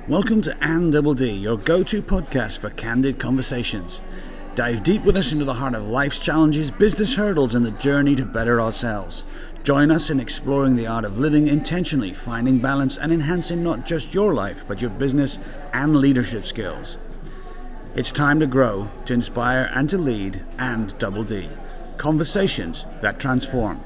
Welcome to &DD, your go-to podcast for candid conversations. Dive deep with us into the heart of life's challenges, business hurdles, and the journey to better ourselves. Join us in exploring the art of living intentionally, finding balance, and enhancing not just your life, but your business and leadership skills. It's time to grow, to inspire, and to lead, &DD. Conversations that transform.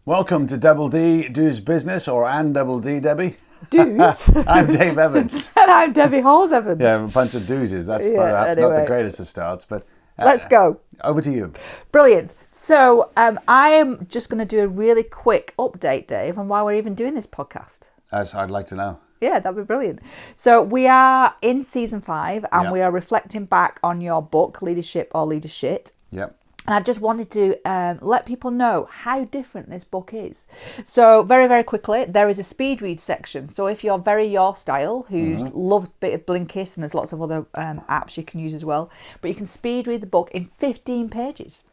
Welcome to DD Do's Business, or &DD, Debbie. Do's. I'm Dave Evans. And I'm Debbie Halls-Evans. Yeah, a bunch of doozes. That's perhaps not the greatest of starts, but... let's go. Over to you. Brilliant. So I am just going to do a really quick update, Dave, on why we're even doing this podcast. As I'd like to know. Yeah, that'd be brilliant. So we are in season 5 and we are reflecting back on your book, Leadership or Leadershit. Yep. And I just wanted to let people know how different this book is. So very, very quickly, there is a speed read section. So if you're very your style, who loves a bit of Blinkist, and there's lots of other apps you can use as well, but you can speed read the book in 15 pages.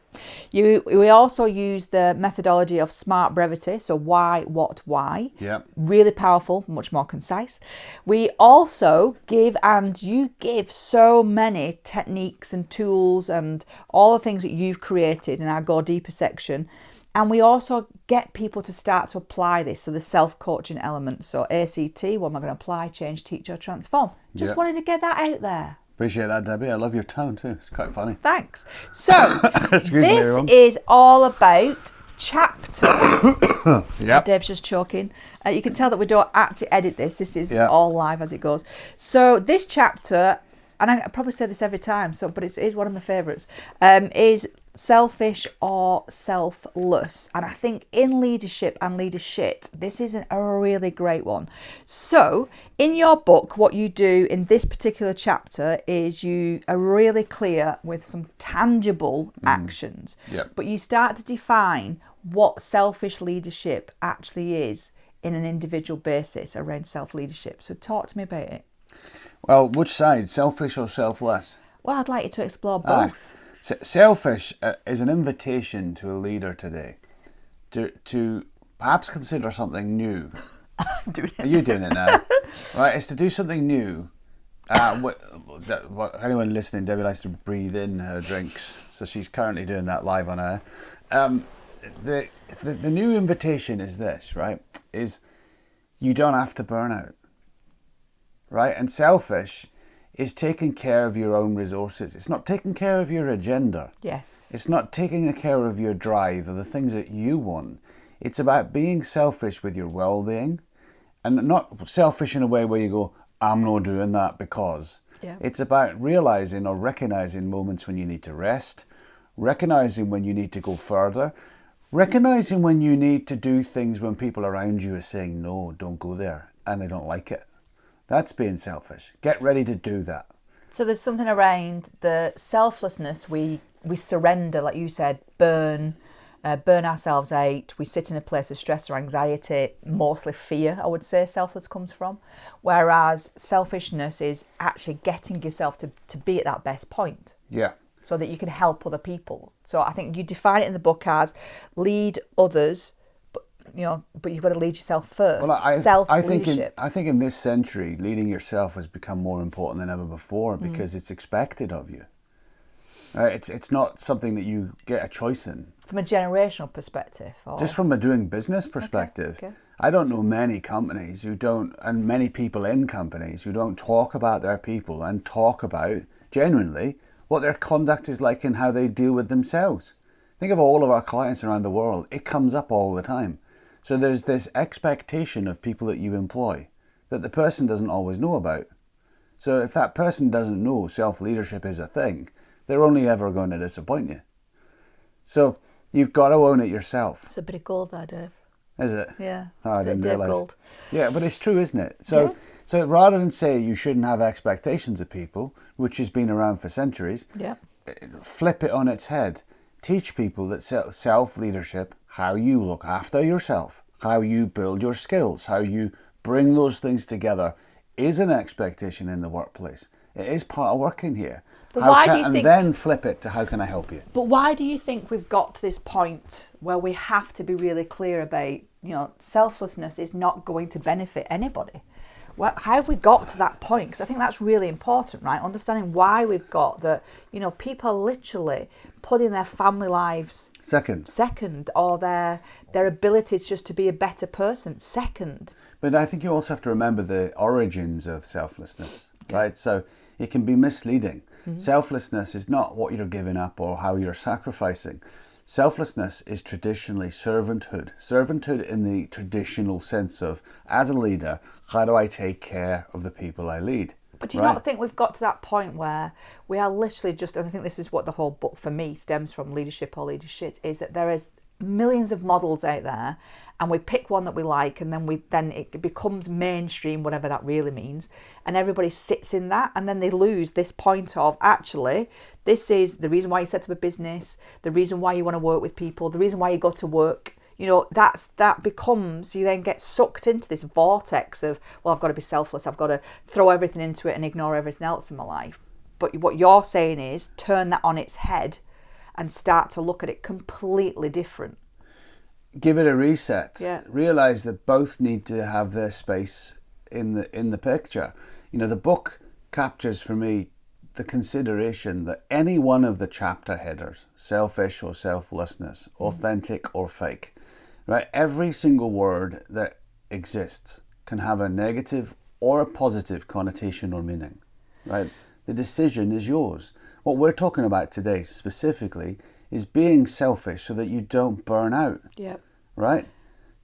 We also use the methodology of smart brevity, so why, what, why. Yep. Really powerful, much more concise. We also give, and you give so many techniques and tools and all the things that you've created in our Go Deeper section. And we also get people to start to apply this, so the self-coaching element. So ACT, what am I going to apply, change, teach or transform? Just wanted to get that out there. Appreciate that, Debbie. I love your tone too. It's quite funny. Thanks. So this is all about chapter. Dave's just choking. You can tell that we don't actually edit this. This is all live as it goes. So this chapter, and I probably say this every time, but it is one of my favourites, is selfish or selfless. And I think in leadership and leadership, this is a really great one. So in your book, what you do in this particular chapter is you are really clear with some tangible actions, but you start to define what selfish leadership actually is in an individual basis around self-leadership. So talk to me about it. Well, which side, selfish or selfless? Well, I'd like you to explore both. Selfish is an invitation to a leader today to perhaps consider something new. I'm doing it. Are you doing it now? Right, it's to do something new. Anyone listening, Debbie likes to breathe in her drinks, so she's currently doing that live on air. The new invitation is this, right? Is you don't have to burn out, right? And selfish is taking care of your own resources. It's not taking care of your agenda. Yes. It's not taking care of your drive or the things that you want. It's about being selfish with your well-being, and not selfish in a way where you go, I'm not doing that because. Yeah. It's about realizing or recognizing moments when you need to rest, recognizing when you need to go further, recognizing when you need to do things when people around you are saying, no, don't go there, and they don't like it. That's being selfish. Get ready to do that. So there's something around the selflessness. We surrender, like you said, burn ourselves out. We sit in a place of stress or anxiety, mostly fear, I would say selfless comes from. Whereas selfishness is actually getting yourself to be at that best point. Yeah. So that you can help other people. So I think you define it in the book as lead others, but you've got to lead yourself first. Well, Self-leadership. I think in this century, leading yourself has become more important than ever before because it's expected of you. Right? It's not something that you get a choice in. From a generational perspective? Or? Just from a doing business perspective. Okay. I don't know many companies who don't, and many people in companies who don't talk about their people and talk about, genuinely, what their conduct is like and how they deal with themselves. Think of all of our clients around the world. It comes up all the time. So there's this expectation of people that you employ that the person doesn't always know about. So if that person doesn't know self-leadership is a thing, they're only ever going to disappoint you. So you've got to own it yourself. It's a bit of gold there, Dave. Is it? Yeah. Oh, I didn't realise. Gold. Yeah, but it's true, isn't it? So rather than say you shouldn't have expectations of people, which has been around for centuries, flip it on its head. Teach people that self-leadership, how you look after yourself, how you build your skills, how you bring those things together is an expectation in the workplace. It is part of working here. But why do you think... And then flip it to how can I help you? But why do you think we've got to this point where we have to be really clear about, selflessness is not going to benefit anybody? how have we got to that point? Because I think that's really important, right? Understanding why we've got that, people are literally putting their family lives second, or their abilities just to be a better person second. But I think you also have to remember the origins of selflessness, right? So it can be misleading. Mm-hmm. Selflessness is not what you're giving up or how you're sacrificing. Selflessness is traditionally servanthood. Servanthood in the traditional sense of, as a leader, how do I take care of the people I lead? But do you not think we've got to that point where we are literally just, and I think this is what the whole book for me stems from, Leadership or Leadershit, is that there is millions of models out there, and we pick one that we like, and then it becomes mainstream, whatever that really means, and everybody sits in that, and then they lose this point of, actually, this is the reason why you set up a business, the reason why you want to work with people, the reason why you go to work. That becomes, you then get sucked into this vortex of, well, I've got to be selfless, I've got to throw everything into it and ignore everything else in my life. But what you're saying is turn that on its head and start to look at it completely different. Give it a reset. Yeah. Realize that both need to have their space in the picture. The book captures for me the consideration that any one of the chapter headers, selfish or selflessness, authentic or fake, right? Every single word that exists can have a negative or a positive connotation or meaning, right? The decision is yours. What we're talking about today specifically is being selfish so that you don't burn out. Yep. Right?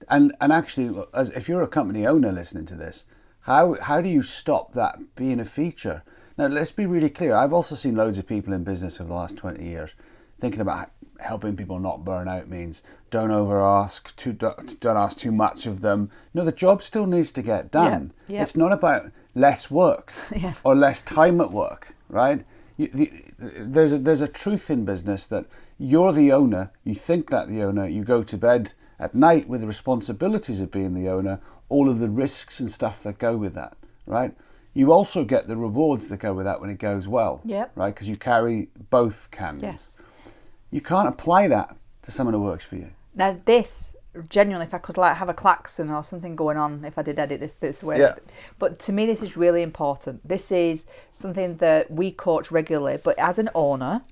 And actually, if you're a company owner listening to this, how do you stop that being a feature? Now, let's be really clear. I've also seen loads of people in business over the last 20 years thinking about helping people not burn out means don't over-ask, don't ask too much of them. No, the job still needs to get done. Yep. It's not about less work or less time at work, right? There's a truth in business that you're the owner, you think that the owner, you go to bed at night with the responsibilities of being the owner, all of the risks and stuff that go with that, right? You also get the rewards that go with that when it goes well, right? Because you carry both cans. Yes. You can't apply that to someone who works for you. Now this, genuinely, if I could have a klaxon or something going on, if I did edit this way. Yeah. But to me, this is really important. This is something that we coach regularly, but as an owner,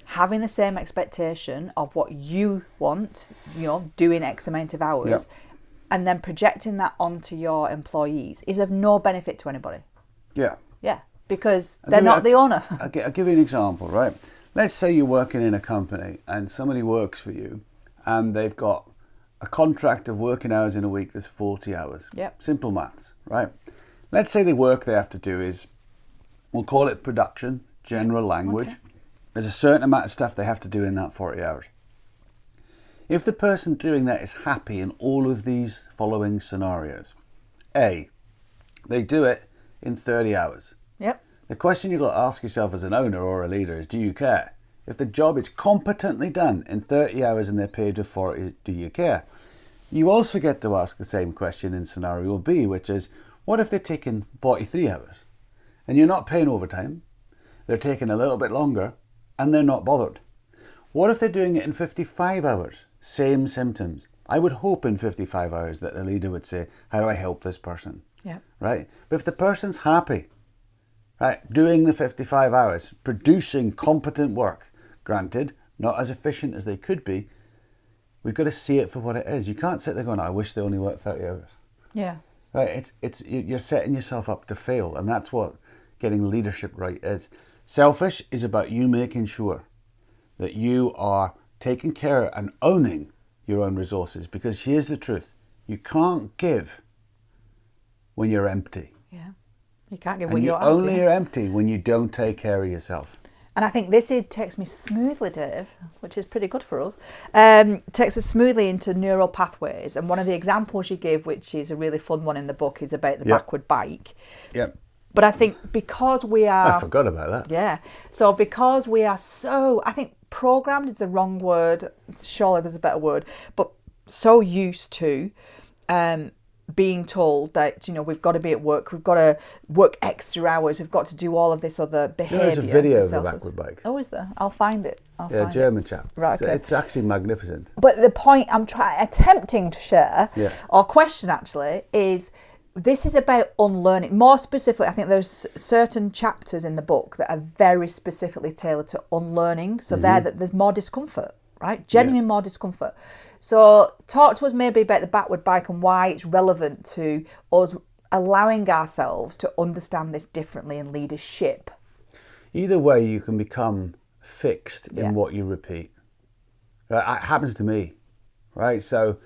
having the same expectation of what you want, doing X amount of hours, and then projecting that onto your employees is of no benefit to anybody. Yeah. Yeah, because they're not the owner. I'll give you an example, right? Let's say you're working in a company and somebody works for you and they've got a contract of working hours in a week that's 40 hours. Yep. Simple maths, right? Let's say the work they have to do is, we'll call it production, general language. Okay. There's a certain amount of stuff they have to do in that 40 hours. If the person doing that is happy in all of these following scenarios, A, they do it in 30 hours. Yep. The question you've got to ask yourself as an owner or a leader is, do you care? If the job is competently done in 30 hours and they're paid for 40, do you care? You also get to ask the same question in scenario B, which is, what if they're taking 43 hours and you're not paying overtime, they're taking a little bit longer and they're not bothered? What if they're doing it in 55 hours? Same symptoms. I would hope in 55 hours that the leader would say, how do I help this person? Yeah. Right? But if the person's happy, right, doing the 55 hours, producing competent work, granted, not as efficient as they could be, we've got to see it for what it is. You can't sit there going, I wish they only worked 30 hours. Yeah. Right? You're setting yourself up to fail, and that's what getting leadership right is. Selfish is about you making sure that you are taking care and owning your own resources, because here's the truth. You can't give when you're empty. Yeah. You can't give when you're empty. And you only are empty when you don't take care of yourself. And I think this takes me smoothly, Dave, which is pretty good for us, takes us smoothly into neural pathways. And one of the examples you give, which is a really fun one in the book, is about the backward bike. Yep. But I think because we are... I forgot about that. Yeah. So because we are so, I think programmed is the wrong word. Surely there's a better word. But so used to being told that, we've got to be at work, we've got to work extra hours, we've got to do all of this other behaviour. There's a video of the backward bike. Oh, is there? I'll find it. German chap. Right, okay. It's actually magnificent. But the point I'm attempting to share, or question actually, is this is about unlearning. More specifically, I think there's certain chapters in the book that are very specifically tailored to unlearning. So there's more discomfort, right? Genuine more discomfort. So talk to us maybe about the backward bike and why it's relevant to us allowing ourselves to understand this differently in leadership. Either way, you can become fixed in what you repeat. Right? It happens to me, right? So,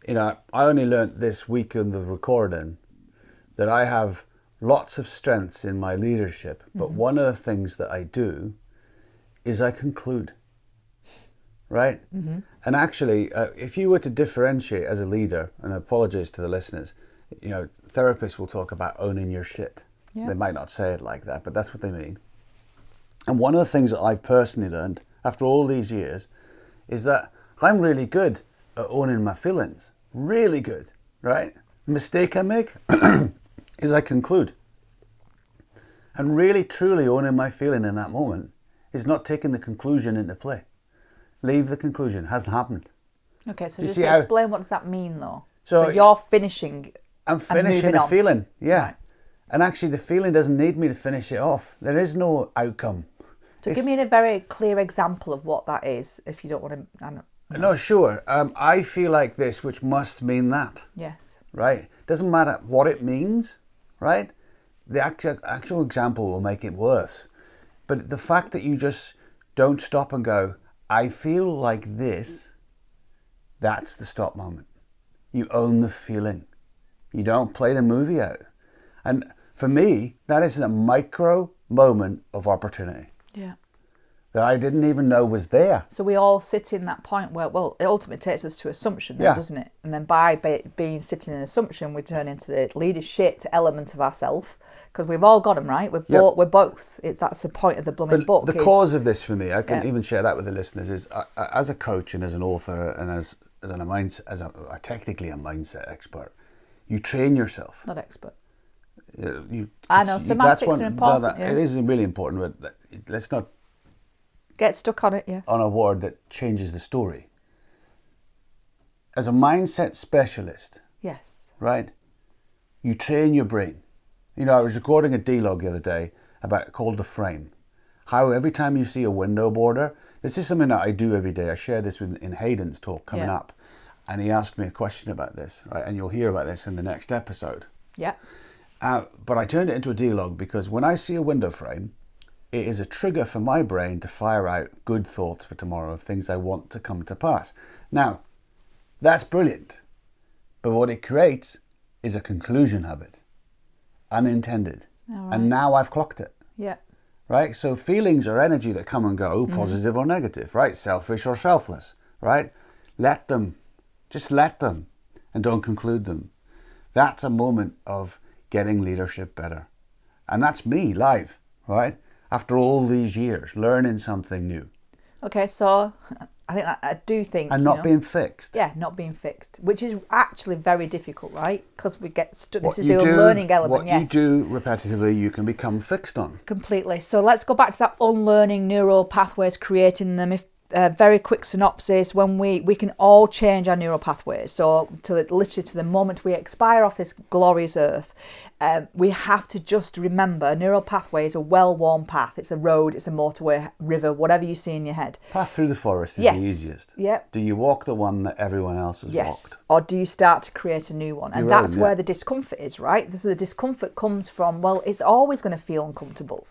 I only learnt this week in the recording that I have lots of strengths in my leadership, but one of the things that I do is I conclude, right? And actually, if you were to differentiate as a leader, and I apologize to the listeners, therapists will talk about owning your shit. Yeah. They might not say it like that, but that's what they mean. And one of the things that I've personally learned after all these years is that I'm really good at owning my feelings. Really good, right? The mistake I make is I conclude. And really, truly owning my feeling in that moment is not taking the conclusion into play. Leave the conclusion. Hasn't happened. Okay, so just explain what does that mean, though? So you're finishing. I'm finishing a feeling, yeah. Right. And actually, the feeling doesn't need me to finish it off. There is no outcome. So give me a very clear example of what that is, if you don't want to... No, sure. I feel like this, which must mean that. Yes. Right? Doesn't matter what it means, right? The actual example will make it worse. But the fact that you just don't stop and go, I feel like this, that's the stop moment. You own the feeling. You don't play the movie out. And for me, that is a micro moment of opportunity. Yeah. That I didn't even know was there. So we all sit in that point where, well, it ultimately takes us to assumption, doesn't it? And then by being sitting in assumption, we turn into the leadership element of ourselves, because we've all got them, right? We're both. That's the point of the blooming book. The cause of this for me, I can even share that with the listeners, is as a coach and as an author and as technically a mindset expert, you train yourself. Not expert. I know, semantics are important. It is really important, but let's not get stuck on it, yes. On a word that changes the story. As a mindset specialist, yes, right, you train your brain. I was recording a D-log the other day called The Frame. How every time you see a window border, this is something that I do every day. I share this in Hayden's talk coming up. And he asked me a question about this, right? And you'll hear about this in the next episode. Yeah. But I turned it into a D-log because when I see a window frame, it is a trigger for my brain to fire out good thoughts for tomorrow of things I want to come to pass. Now, that's brilliant. But what it creates is a conclusion habit. Unintended. Right. And now I've clocked it. Yeah. Right? So feelings are energy that come and go, positive or negative, right? Selfish or selfless, right? Let them. Just let them. And don't conclude them. That's a moment of getting leadership better. And that's me live, right? After all these years, learning something new. Okay, so I do think... And not being fixed. Yeah, not being fixed, which is actually very difficult, right? Because we get stuck. This is the unlearning element, yes. What you do repetitively, you can become fixed on. Completely. So let's go back to that unlearning neural pathways, creating them. Very quick synopsis, when we can all change our neural pathways. So literally to the moment we expire off this glorious earth, we have to just remember neural pathway is a well-worn path. It's a road, it's a motorway, river, whatever you see in your head. Path through the forest is the easiest. Yep. Do you walk the one that everyone else has walked? Or do you start to create a new one? And that's where the discomfort is, right? So the discomfort comes from, well, it's always going to feel uncomfortable.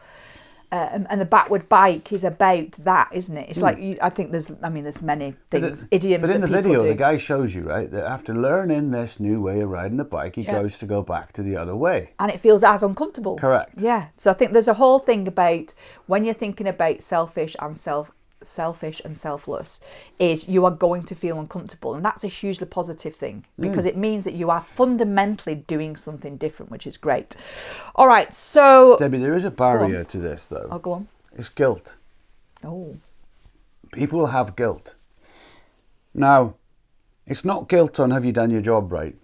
And the backward bike is about that, isn't it? It's like, I think there's many things, idioms. But in the video, do. The guy shows you, right, that after learning this new way of riding the bike, he goes to go back to the other way. And it feels as uncomfortable. Correct. Yeah. So I think there's a whole thing about when you're thinking about selfish and selfless, is you are going to feel uncomfortable, and that's a hugely positive thing because it means that you are fundamentally doing something different, which is great. All right, so Debbie, there is a barrier to this though. Go on. It's guilt. Oh. People have guilt. Now, it's not guilt on have you done your job right,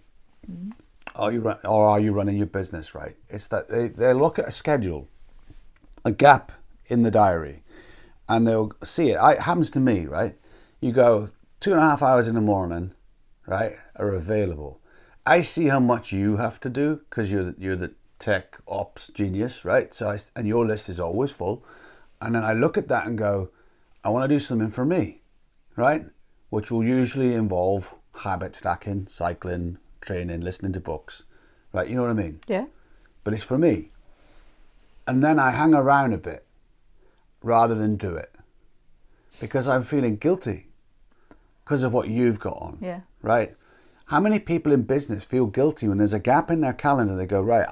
or are you running your business right. It's that they look at a schedule, a gap in the diary, and they'll see it. It happens to me, right? You go 2.5 hours in the morning, right, are available. I see how much you have to do because you're the tech ops genius, right? So and your list is always full. And then I look at that and go, I want to do something for me, right? Which will usually involve habit stacking, cycling, training, listening to books, right? You know what I mean? Yeah. But it's for me. And then I hang around a bit rather than do it because I'm feeling guilty because of what you've got on, right? How many people in business feel guilty when there's a gap in their calendar? They go, right,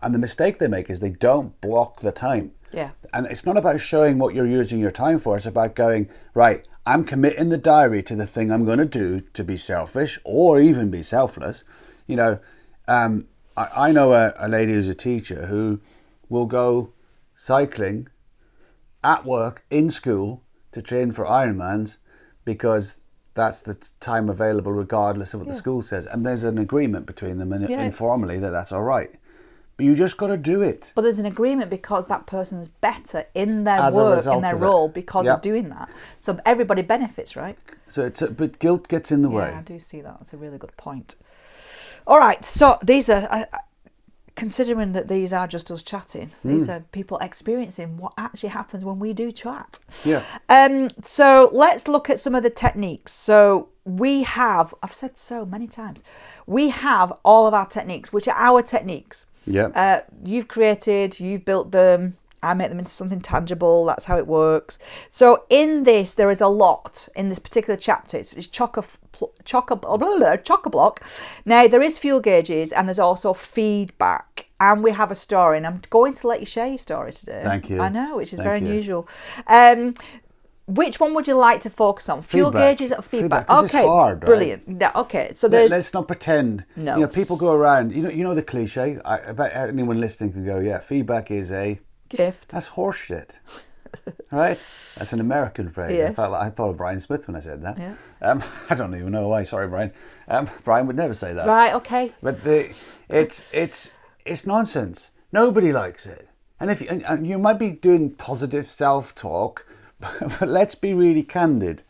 and the mistake they make is they don't block the time. Yeah. And it's not about showing what you're using your time for. It's about going, right, I'm committing the diary to the thing I'm going to do to be selfish or even be selfless. You know, I know a lady who's a teacher who will go cycling at work, in school, to train for Ironmans because that's the time available regardless of what the school says. And there's an agreement between them and informally that's all right. But you just got to do it. But there's an agreement because that person's better in their work, in their role because of doing that. So everybody benefits, right? So but guilt gets in the way. Yeah, I do see that. That's a really good point. All right, so these are... considering that these are just us chatting, these are people experiencing what actually happens when we do chat. Yeah. So let's look at some of the techniques. So we have, I've said so many times, we have all of our techniques, which are our techniques. Yeah. You've created, you've built them, I make them into something tangible. That's how it works. So in this, there is a lot in this particular chapter. It's chock-a-block. Now, there is fuel gauges and there's also feedback. And we have a story. And I'm going to let you share your story today. Thank you. I know, which is very unusual. Which one would you like to focus on? Fuel gauges or feedback? Okay, it's hard, right? Brilliant. Yeah, okay, so there's... Let's not pretend. No. You know, people go around, you know the cliche? I bet anyone listening can go, yeah, feedback is a... gift. That's horseshit. Right? That's an American phrase. Yes. I thought of Brian Smith when I said that. Yeah. I don't even know why. Sorry, Brian. Brian would never say that. Right, okay. But it's nonsense. Nobody likes it. And you might be doing positive self-talk, but let's be really candid,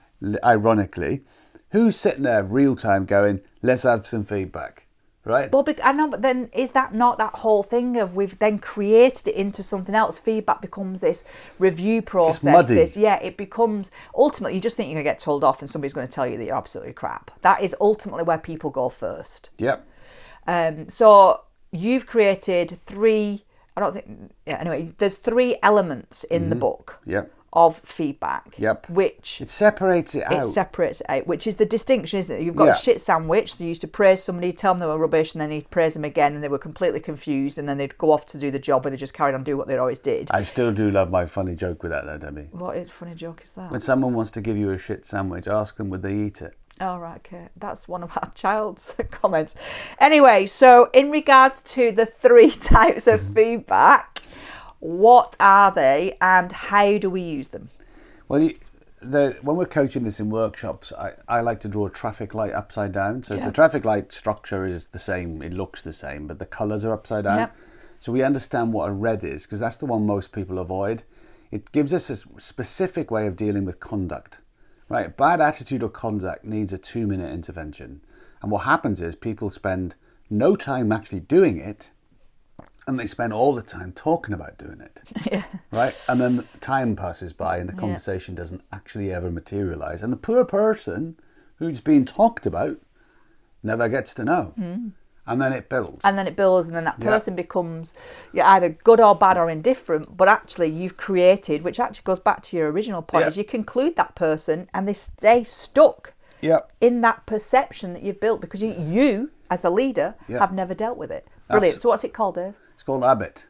ironically. Who's sitting there real time going, let's have some feedback, right? Well, I know, but then is that not that whole thing of we've then created it into something else? Feedback becomes this review process. It's muddy. It becomes, ultimately, you just think you're going to get told off and somebody's going to tell you that you're absolutely crap. That is ultimately where people go first. Yep. So you've created there's 3 elements in the book. Yep. Of feedback. Yep. Which it separates it out. Which is the distinction, isn't it? You've got a shit sandwich. So you used to praise somebody, tell them they were rubbish, and then you'd praise them again, and they were completely confused, and then they'd go off to do the job, and they just carried on doing what they always did. I still do love my funny joke with that, though, Debbie. What funny joke is that? When someone wants to give you a shit sandwich, ask them would they eat it. Oh, right, okay. That's one of our child's comments. Anyway, so in regards to the 3 types of feedback, what are they and how do we use them? Well, when we're coaching this in workshops, I like to draw a traffic light upside down. So the traffic light structure is the same, it looks the same, but the colours are upside down. Yep. So we understand what a red is, because that's the one most people avoid. It gives us a specific way of dealing with conduct. Right? Bad attitude or conduct needs a 2-minute intervention. And what happens is people spend no time actually doing it, and they spend all the time talking about doing it. Yeah. Right? And then time passes by and the conversation doesn't actually ever materialise. And the poor person who's being talked about never gets to know. Mm. And then it builds. And then that person becomes either good or bad or indifferent, but actually you've created, which actually goes back to your original point, is you conclude that person and they stay stuck in that perception that you've built because you as the leader, have never dealt with it. Brilliant. So what's it called, Dave? It's called habit.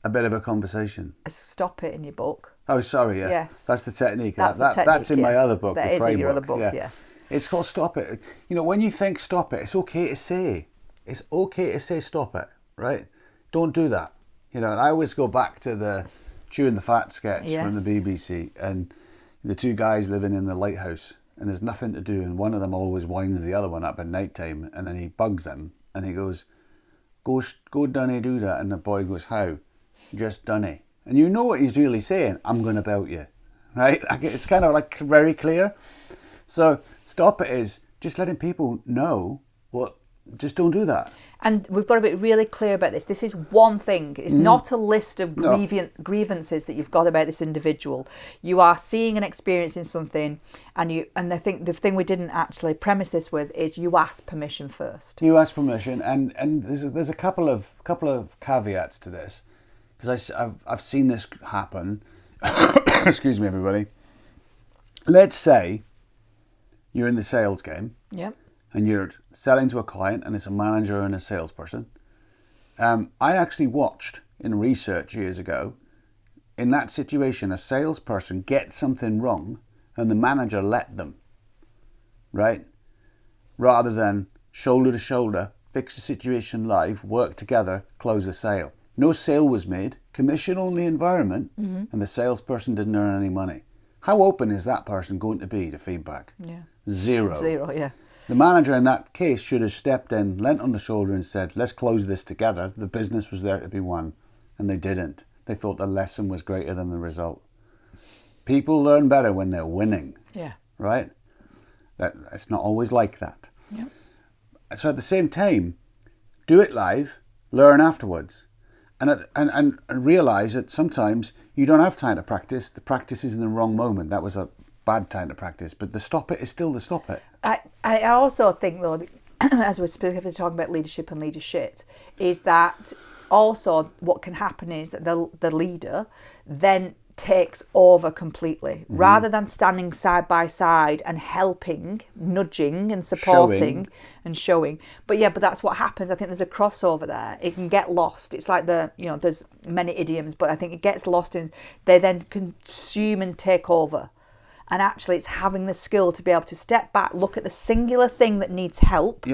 A bit of a conversation. Stop it in your book. Oh, sorry, Yes. That's the technique. That's in my other book, that the is framework. In your other book, yes. It's called stop it. You know, when you think stop it, it's okay to say. It's okay to say stop it, right? Don't do that. You know, and I always go back to the Chewing the Fat sketch from the BBC, and the 2 guys living in the lighthouse, and there's nothing to do, and one of them always winds the other one up at night time, and then he bugs them, and he goes, go Dunny do that, and the boy goes, how? Just Dunny. And you know what he's really saying, I'm going to belt you, right? It's kind of like very clear. So stop it is just letting people know what just don't do that. And we've got to be really clear about this. This is one thing. It's not a list of grievances that you've got about this individual. You are seeing and experiencing something, and I think the thing we didn't actually premise this with is you ask permission first. You ask permission, and there's a couple of caveats to this, because I've seen this happen. Excuse me, everybody. Let's say you're in the sales game. Yep. And you're selling to a client, and it's a manager and a salesperson. I actually watched in research years ago, in that situation, a salesperson get something wrong and the manager let them, right? Rather than shoulder to shoulder, fix the situation live, work together, close the sale. No sale was made, commission only environment, and the salesperson didn't earn any money. How open is that person going to be to feedback? Yeah. Zero, yeah. The manager in that case should have stepped in, leant on the shoulder and said, let's close this together. The business was there to be won. And they didn't. They thought the lesson was greater than the result. People learn better when they're winning. Yeah. Right? It's not always like that. Yeah. So at the same time, do it live, learn afterwards. And realise that sometimes you don't have time to practice. The practice is in the wrong moment. That was a bad time to practice, but the stop it is still the stop it. I also think, though, as we're specifically talking about leadership and leadership, is that also what can happen is that the leader then takes over completely, rather than standing side by side and helping, nudging and supporting and showing. But that's what happens. I think there's a crossover there. It can get lost. It's like there's many idioms, but I think it gets lost in, they then consume and take over. And actually, it's having the skill to be able to step back, look at the singular thing that needs help,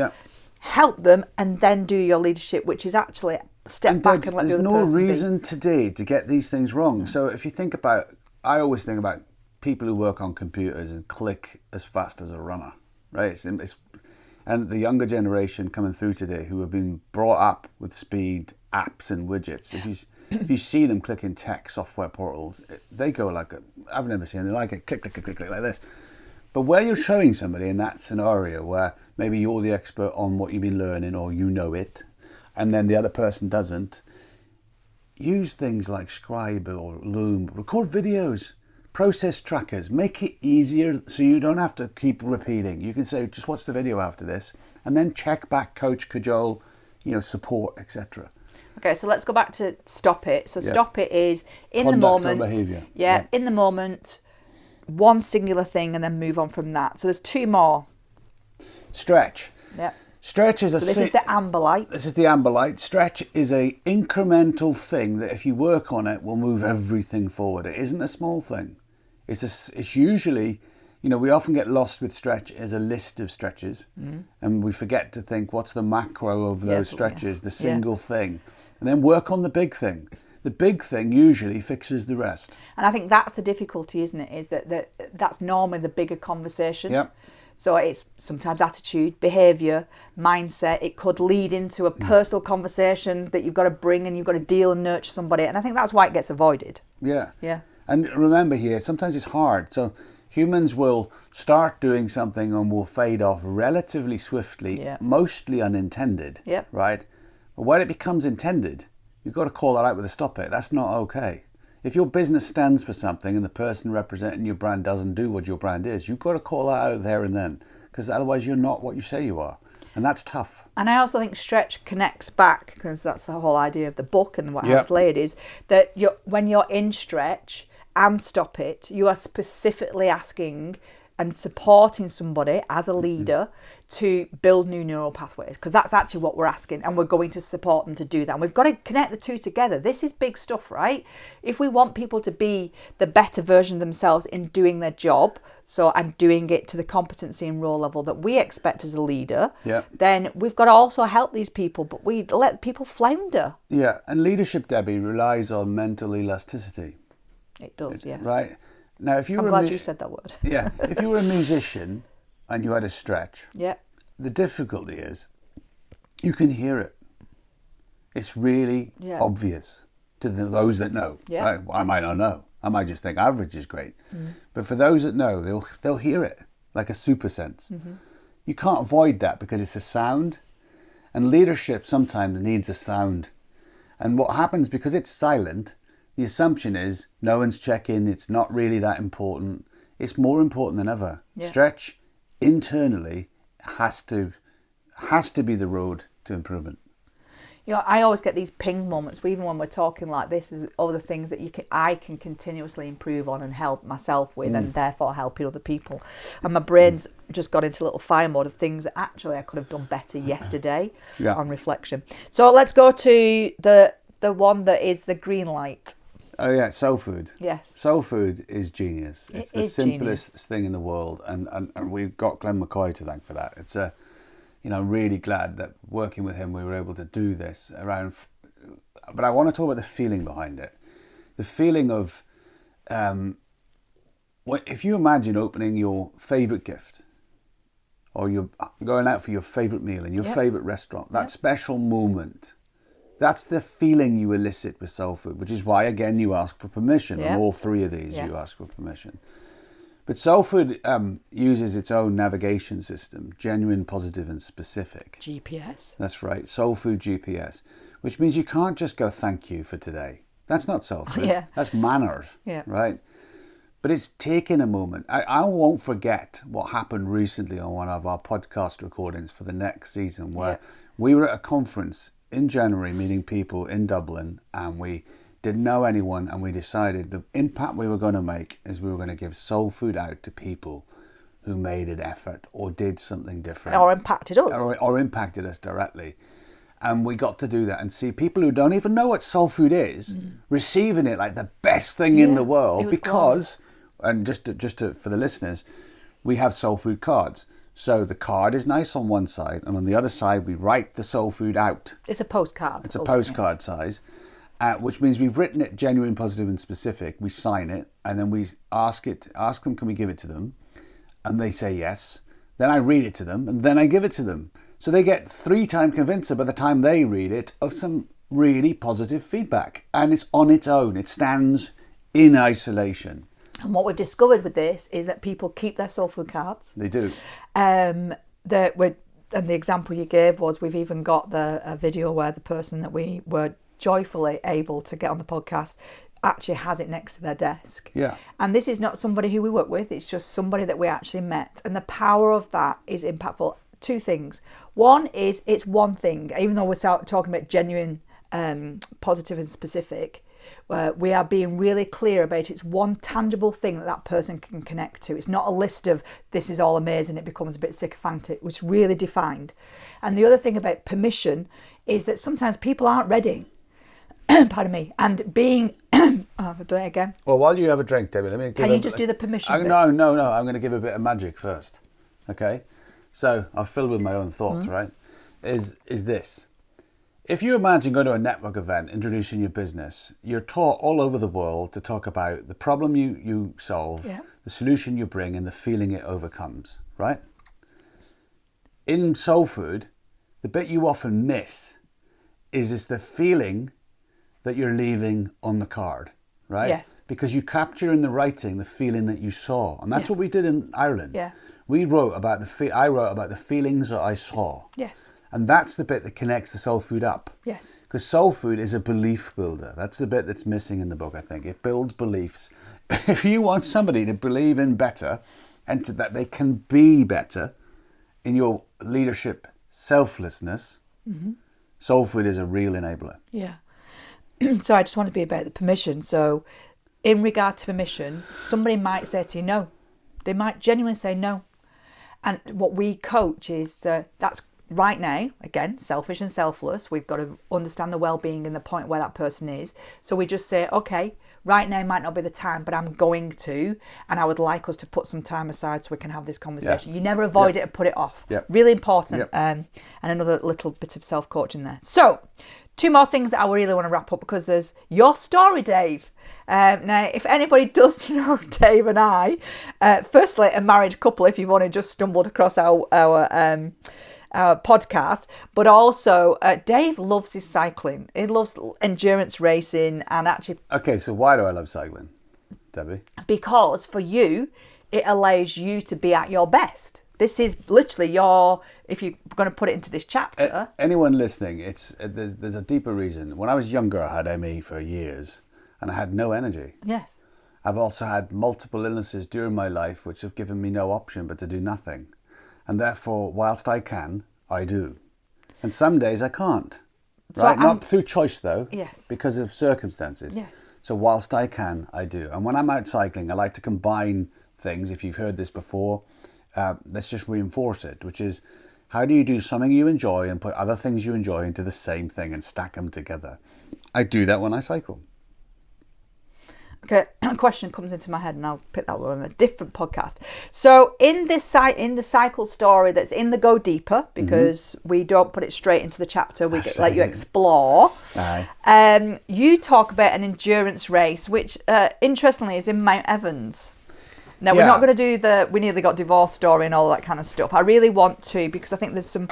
help them, and then do your leadership, which is actually step back and let the other person be. There's no reason today to get these things wrong. So if you think about, I always think about people who work on computers and click as fast as a runner, right? And the younger generation coming through today who have been brought up with speed, apps and widgets. If you see them clicking tech software portals, they go like I've never seen it like it, click, click, click, click, click like this. But where you're showing somebody in that scenario where maybe you're the expert on what you've been learning or you know it, and then the other person doesn't, use things like Scribe or Loom, record videos, process trackers, make it easier so you don't have to keep repeating. You can say, just watch the video after this, and then check back, coach, cajole, support, etc. Okay, so let's go back to stop it. So stop it is in Conduct the moment. Or behaviour. In the moment, one singular thing, and then move on from that. So there's two more. Stretch. Yeah. Stretch is this is the amber light. This is the amber light. Stretch is a incremental thing that if you work on it will move everything forward. It isn't a small thing. It's usually, we often get lost with stretch as a list of stretches, and we forget to think what's the macro of those stretches, the single thing, and then work on the big thing. The big thing usually fixes the rest. And I think that's the difficulty, isn't it? Is that's normally the bigger conversation. Yep. So it's sometimes attitude, behaviour, mindset. It could lead into a personal conversation that you've got to bring and you've got to deal and nurture somebody. And I think that's why it gets avoided. Yeah. Yeah. And remember here, sometimes it's hard. So humans will start doing something and will fade off relatively swiftly, mostly unintended. Yep. Right? But when it becomes intended, you've got to call that out with a stop it. That's not okay. If your business stands for something and the person representing your brand doesn't do what your brand is, you've got to call that out there and then, because otherwise you're not what you say you are. And that's tough. And I also think stretch connects back, because that's the whole idea of the book and how it's laid, is that when you're in stretch and stop it, you are specifically asking and supporting somebody as a leader to build new neural pathways, because that's actually what we're asking, and we're going to support them to do that. And we've got to connect the two together. This is big stuff, right? If we want people to be the better version of themselves in doing their job, and doing it to the competency and role level that we expect as a leader, then we've got to also help these people, but we let people flounder. Yeah, and leadership, Debbie, relies on mental elasticity. It does, yes. Right. Now, if you I'm were glad you said that word. Yeah, if you were a musician and you had a stretch, the difficulty is you can hear it. It's really obvious to those that know. Yeah. Right? Well, I might not know. I might just think average is great. But for those that know, they'll hear it like a super sense. You can't avoid that because it's a sound. And leadership sometimes needs a sound. And what happens, because it's silent, the assumption is no one's checking, it's not really that important. It's more important than ever. Yeah. Stretch internally has to be the road to improvement. You know, I always get these ping moments, even when we're talking like this, is all the things that I can continuously improve on and help myself with, and therefore helping other people. And my brain's just got into a little fire mode of things that actually I could have done better yesterday on reflection. So let's go to the one that is the green light. Oh yeah, soul food. Yes. Soul food is genius. It's the simplest thing in the world, and we've got Glenn McCoy to thank for that. It's really glad that working with him we were able to do this around. But I want to talk about the feeling behind it. The feeling of, if you imagine opening your favourite gift, or you're going out for your favourite meal in your favourite restaurant, that special moment. That's the feeling you elicit with soul food, which is why, again, you ask for permission. On all three of these, you ask for permission. But soul food uses its own navigation system, genuine, positive, and specific. GPS. That's right, soul food GPS, which means you can't just go, thank you for today. That's not soul food. That's manners, right? But it's taking a moment. I won't forget what happened recently on one of our podcast recordings for the next season, where we were at a conference in January meeting people in Dublin, and we didn't know anyone, and we decided the impact we were going to make is we were going to give soul food out to people who made an effort or did something different. Or impacted us. Or impacted us directly. And we got to do that and see people who don't even know what soul food is receiving it like the best thing in the world, because, and just for the listeners, we have soul food cards. So the card is nice on one side, and on the other side we write the soul food out. It's a postcard. It's a postcard size, which means we've written it genuine, positive, and specific. We sign it, and then we ask them, can we give it to them? And they say yes. Then I read it to them, and then I give it to them. So they get 3-time convincer by the time they read it of some really positive feedback. And it's on its own. It stands in isolation. And what we've discovered with this is that people keep their soul food cards. They do. And the example you gave was, we've even got a video where the person that we were joyfully able to get on the podcast actually has it next to their desk. Yeah. And this is not somebody who we work with, it's just somebody that we actually met. And the power of that is impactful. 2 things. One is, it's one thing, even though we're talking about genuine, positive and specific, we are being really clear about it's one tangible thing that person can connect to. It's not a list of this is all amazing, it becomes a bit sycophantic, which is really defined. And the other thing about permission is that sometimes people aren't ready. Pardon me. And being... I've done it again. Well, while you have a drink, David, let me... Can you just do the permission bit? No. I'm going to give a bit of magic first. Okay? So, I'll fill with my own thoughts, right? Is this. If you imagine going to a network event, introducing your business, you're taught all over the world to talk about the problem you solve, the solution you bring, and the feeling it overcomes, right? In soul food, the bit you often miss is the feeling that you're leaving on the card, right? Yes. Because you capture in the writing the feeling that you saw. And that's what we did in Ireland. Yeah. I wrote about the feelings that I saw. Yes. And that's the bit that connects the soul food up. Yes. Because soul food is a belief builder. That's the bit that's missing in the book, I think. It builds beliefs. If you want somebody to believe in better and that they can be better in your leadership selflessness, soul food is a real enabler. Yeah. So I just want to be about the permission. So in regard to permission, somebody might say to you, no. They might genuinely say no. And what we coach is that's right now, again, selfish and selfless. We've got to understand the well-being and the point where that person is. So we just say, okay, right now might not be the time, but I'm going to, and I would like us to put some time aside so we can have this conversation. You never avoid it or put it off. Really important. And another little bit of self-coaching there. So 2 more things that I really want to wrap up, because there's your story, Dave. Now, if anybody does know Dave and I, firstly, a married couple, if you've only just stumbled across our podcast, but also Dave loves his cycling. He loves endurance racing and actually... Okay, so why do I love cycling, Debbie? Because for you, it allows you to be at your best. This is literally your, if you're going to put it into this chapter. Anyone listening, there's a deeper reason. When I was younger, I had ME for years and I had no energy. Yes. I've also had multiple illnesses during my life which have given me no option but to do nothing. And therefore, whilst I can, I do. And some days I can't. Right? Not through choice though. Yes. Because of circumstances. Yes. So whilst I can, I do. And when I'm out cycling, I like to combine things. If you've heard this before, let's just reinforce it, which is, how do you do something you enjoy and put other things you enjoy into the same thing and stack them together? I do that when I cycle. Okay, a question comes into my head, and I'll pick that one on a different podcast. So in the cycle story that's in the Go Deeper, because we don't put it straight into the chapter, we let you explore. You talk about an endurance race, which interestingly is in Mount Evans. Now, we're not going to do we nearly got divorced story and all that kind of stuff. I really want to, because I think there's some,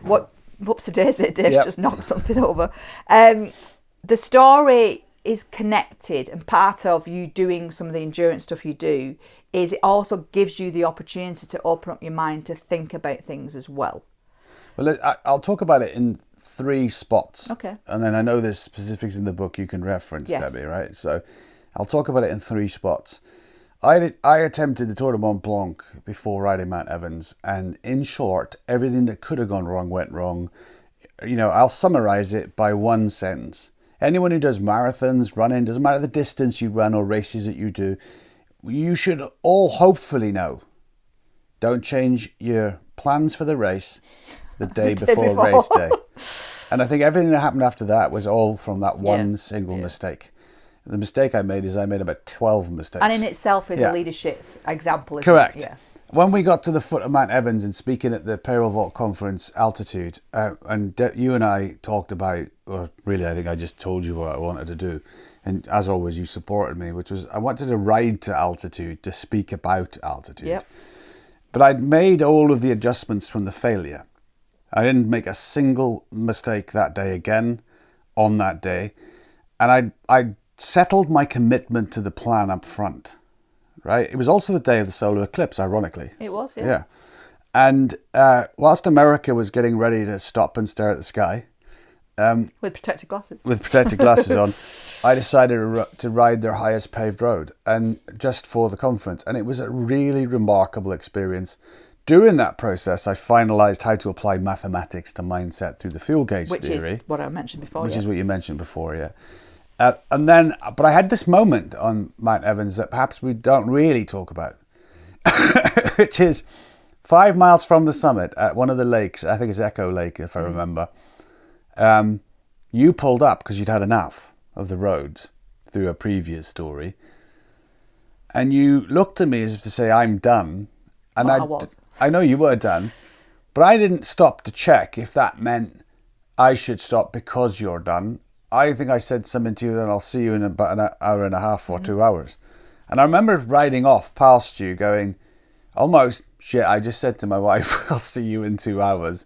whoops a daisy, Dave's just knocked something over. The story is connected, and part of you doing some of the endurance stuff you do is it also gives you the opportunity to open up your mind to think about things as well. Well, I'll talk about it in 3 spots. Okay. And then I know there's specifics in the book you can reference, Debbie, right? So I'll talk about it in 3 spots. I attempted the Tour de Mont Blanc before riding Mount Evans, and in short, everything that could have gone wrong went wrong. You know, I'll summarize it by one sentence. Anyone who does marathons, running, doesn't matter the distance you run or races that you do, you should all hopefully know, don't change your plans for the race the day before race day. And I think everything that happened after that was all from that one single mistake. The mistake I made is I made about 12 mistakes. And in itself is a leadership example. Correct. Yeah. When we got to the foot of Mount Evans and speaking at the Peril Vault conference, altitude, and you and I talked about, or really I think I just told you what I wanted to do. And as always, you supported me, which was I wanted to ride to altitude, to speak about altitude. Yep. But I'd made all of the adjustments from the failure. I didn't make a single mistake that day again, on that day. And I settled my commitment to the plan up front, right? It was also the day of the solar eclipse, ironically. It was, yeah. And whilst America was getting ready to stop and stare at the sky, with protective glasses. With protective glasses on, I decided to ride their highest paved road, and just for the conference. And it was a really remarkable experience. During that process, I finalised how to apply mathematics to mindset through the fuel gauge theory. Which is what I mentioned before. Which is what you mentioned before, yeah. But I had this moment on Mount Evans that perhaps we don't really talk about, which is 5 miles from the summit at one of the lakes, I think it's Echo Lake if I remember, you pulled up because you'd had enough of the roads through a previous story, and you looked at me as if to say, I'm done. And I know you were done, but I didn't stop to check if that meant I should stop because you're done. I think I said something to you, and I'll see you in about an hour and a half or 2 hours. And I remember riding off past you going, almost, shit, I just said to my wife, I'll see you in 2 hours.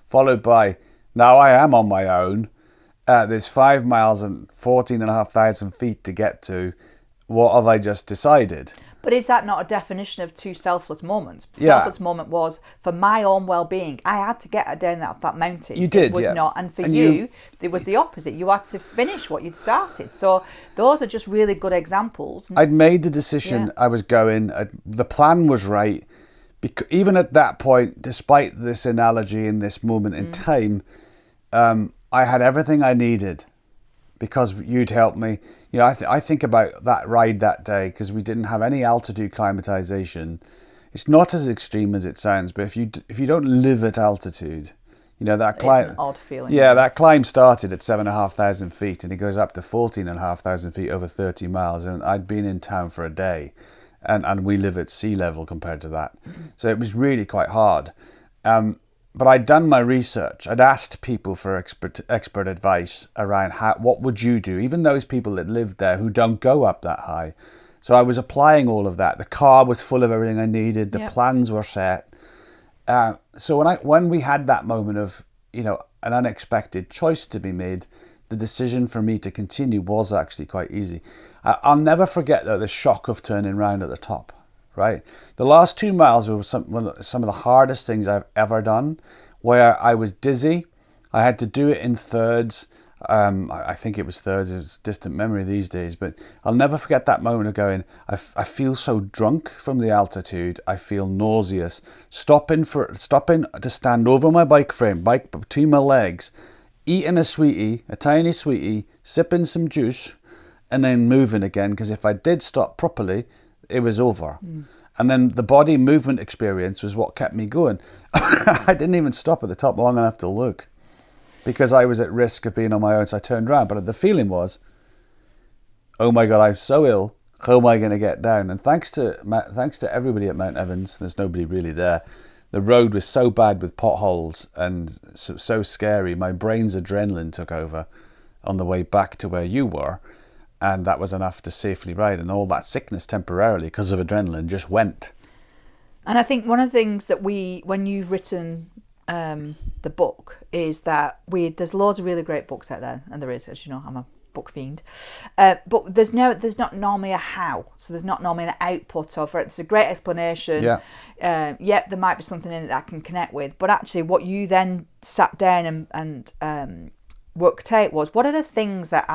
Followed by, now I am on my own. There's 5 miles and 14,500 feet to get to. What have I just decided? But is that not a definition of 2 selfless moments? Selfless moment was for my own well-being. I had to get down that mountain. You did, it was not. And for you, it was the opposite. You had to finish what you'd started. So those are just really good examples. I'd made the decision. I was going. The plan was right. Even at that point, despite this analogy in this moment in time, I had everything I needed. Because you'd helped me. You know, I think about that ride that day because we didn't have any altitude climatization. It's not as extreme as it sounds, but if you don't live at altitude, you know that climb. It's an odd feeling. Yeah, that climb started at 7,500 feet and it goes up to 14,500 feet over 30 miles. And I'd been in town for a day, and we live at sea level compared to that, so it was really quite hard. But I'd done my research. I'd asked people for expert advice around what would you do, even those people that lived there who don't go up that high. So I was applying all of that. The car was full of everything I needed. The plans were set. So when we had that moment of, you know, an unexpected choice to be made, the decision for me to continue was actually quite easy. I'll never forget though the shock of turning around at the top, right? The last 2 miles were some of the hardest things I've ever done, where I was dizzy. I had to do it in thirds. I think it was thirds. It's distant memory these days, but I'll never forget that moment of going, I feel so drunk from the altitude. I feel nauseous. Stopping to stand over my bike between my legs, eating a tiny sweetie, sipping some juice, and then moving again, because if I did stop properly, it was over. And then the body movement experience was what kept me going. I didn't even stop at the top long enough to look, because I was at risk of being on my own, so I turned around. But the feeling was, oh my God, I'm so ill. How am I going to get down? And thanks to everybody at Mount Evans, there's nobody really there. The road was so bad with potholes and so scary. My brain's adrenaline took over on the way back to where you were. And that was enough to safely ride. And all that sickness temporarily, because of adrenaline, just went. And I think one of the things that when you've written the book, is that there's loads of really great books out there, and there is, as you know, I'm a book fiend. But there's not normally a how. So there's not normally an output of it. It's a great explanation. Yeah. Yep, there might be something in it that I can connect with. But actually, what you then sat down and worked out was, what are the things that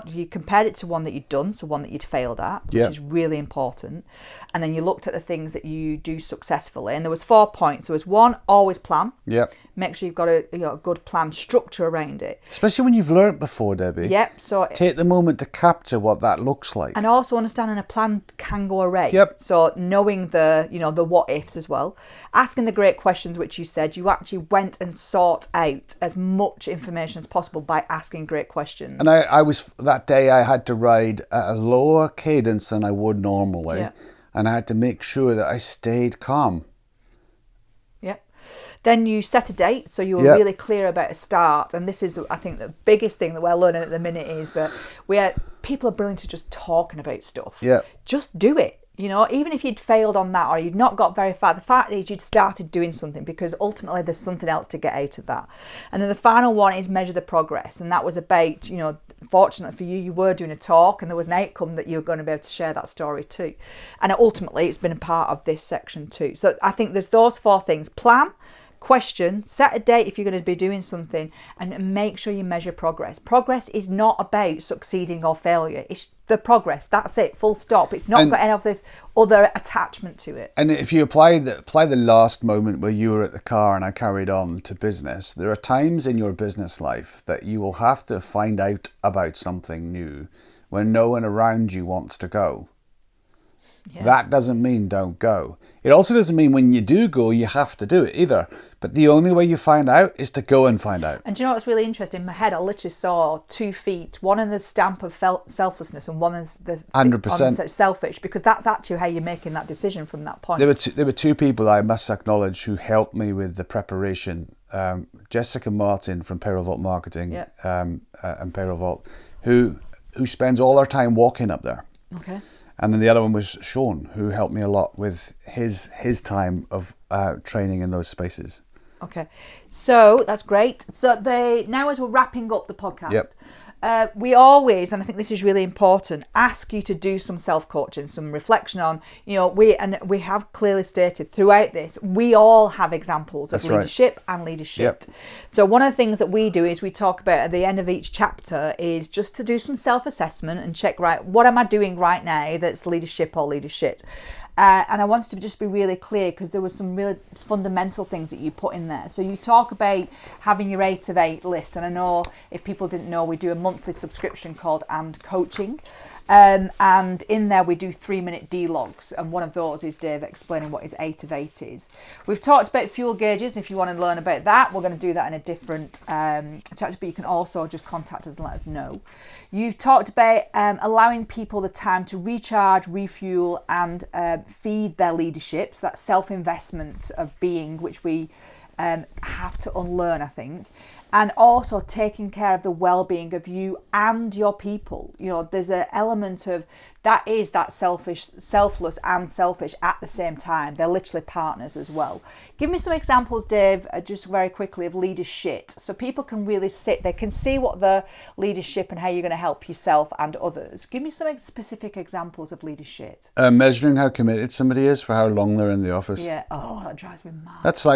you compared it to one that you'd done, so one that you'd failed at, which is really important. And then you looked at the things that you do successfully. And there was 4 points. There was 1, always plan. Yep. Make sure you've got a good plan structure around it. Especially when you've learnt before, Debbie. Yep. So take the moment to capture what that looks like. And also understanding a plan can go awry. Yep. So knowing the what ifs as well. Asking the great questions, which you said, you actually went and sought out as much information as possible by asking great questions. And I was, that day I had to ride at a lower cadence than I would normally. Yeah. And I had to make sure that I stayed calm. Yep. Then you set a date, so you were really clear about a start. And this is, I think, the biggest thing that we're learning at the minute is that people are brilliant at just talking about stuff. Yeah. Just do it. Even if you'd failed on that or you'd not got very far, the fact is you'd started doing something, because ultimately there's something else to get out of that. And then the final one is measure the progress. And that was about, fortunately for you were doing a talk and there was an outcome that you were going to be able to share that story too. And ultimately it's been a part of this section too. So I think there's those 4 things: plan, question, set a date if you're going to be doing something, and make sure you measure progress. Progress is not about succeeding or failure. It's the progress. That's it. Full stop. It's not got any of this other attachment to it. And if you apply the last moment where you were at the car and I carried on to business, there are times in your business life that you will have to find out about something new when no one around you wants to go. Yeah. That doesn't mean don't go. It also doesn't mean when you do go, you have to do it either. But the only way you find out is to go and find out. And do you know what's really interesting? In my head, I literally saw 2 feet, one in the stamp of selflessness and one in the 100% selfish, because that's actually how you're making that decision from that point. There were 2 people I must acknowledge who helped me with the preparation. Jessica Martin from Payroll Vault Marketing and Payroll Vault, who spends all her time walking up there. Okay. And then the other one was Sean, who helped me a lot with his time of training in those spaces. Okay, so that's great. So now as we're wrapping up the podcast, we always, and I think this is really important, ask you to do some self-coaching, some reflection on, we have clearly stated throughout this, we all have examples of leadership and leadership. Yep. So one of the things that we do is we talk about at the end of each chapter is just to do some self-assessment and check, right, what am I doing right now that's leadership or leadership? And I wanted to just be really clear, because there were some really fundamental things that you put in there. So you talk about having your 8 of 8 list. And I know if people didn't know, we do a monthly subscription called And Coaching. And in there we do 3-minute D-logs. And one of those is Dave explaining what his 8 of 8 is. We've talked about fuel gauges. If you want to learn about that, we're going to do that in a different chapter. But you can also just contact us and let us know. You've talked about allowing people the time to recharge, refuel, and feed their leadership. So that self-investment of being, which we have to unlearn, I think. and also taking care of the well-being of you and your people. You know, there's an element of that is that selfless and selfish at the same time. They're literally partners as well. Give me some examples, Dave, just very quickly, of leadership, so people can really they can see what the leadership and how you're going to help yourself and others. Give me some specific examples of leadership. Measuring how committed somebody is for how long they're in the office. Yeah. Oh, that drives me mad. That's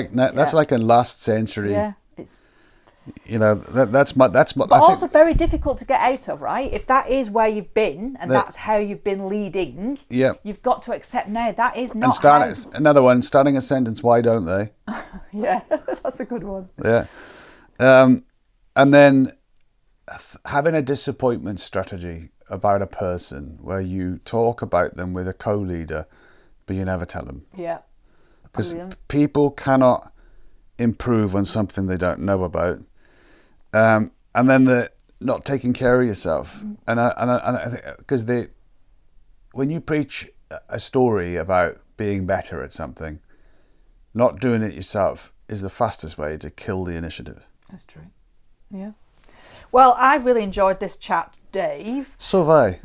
like a last century. Yeah, it's. You know, that's what. But also very difficult to get out of, right? If that is where you've been and that's how you've been leading, you've got to accept now that is not. And another one, starting a sentence. Why don't they? Yeah, that's a good one. Yeah, and then having a disappointment strategy about a person where you talk about them with a co-leader, but you never tell them. Yeah, because people cannot improve on something they don't know about. And then the not taking care of yourself, and I think because when you preach a story about being better at something, not doing it yourself is the fastest way to kill the initiative. That's true. Yeah. Well, I've really enjoyed this chat, Dave. So have I.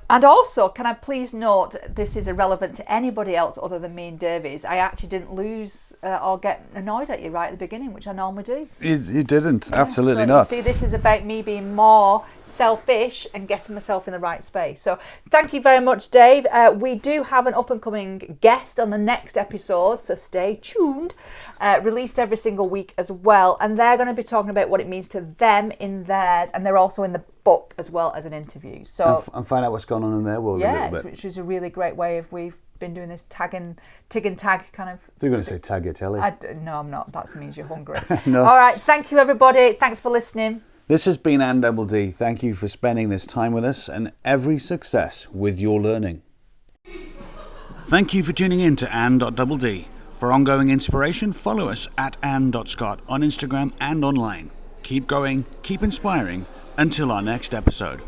And also, can I please note, this is irrelevant to anybody else other than me and Davies. I actually didn't lose or get annoyed at you right at the beginning, which I normally do. You didn't, absolutely not. See, this is about me being more selfish and getting myself in the right space. So thank you very much, Dave. We do have an up-and-coming guest on the next episode, so stay tuned. Released every single week as well. And they're going to be talking about what it means to them in theirs, and they're also in the book as well as an interview. So and find out what's going on in their world a little bit. Which is a really great way of we've been doing this tig and tag kind of. You're going to say tagliatelle. No, I'm not. That means you're hungry. No. All right. Thank you, everybody. Thanks for listening. This has been Ann Double D. Thank you for spending this time with us, and every success with your learning. Thank you for tuning in to Ann.Double D. For ongoing inspiration, follow us at Ann.Scott on Instagram and online. Keep going, keep inspiring. Until our next episode.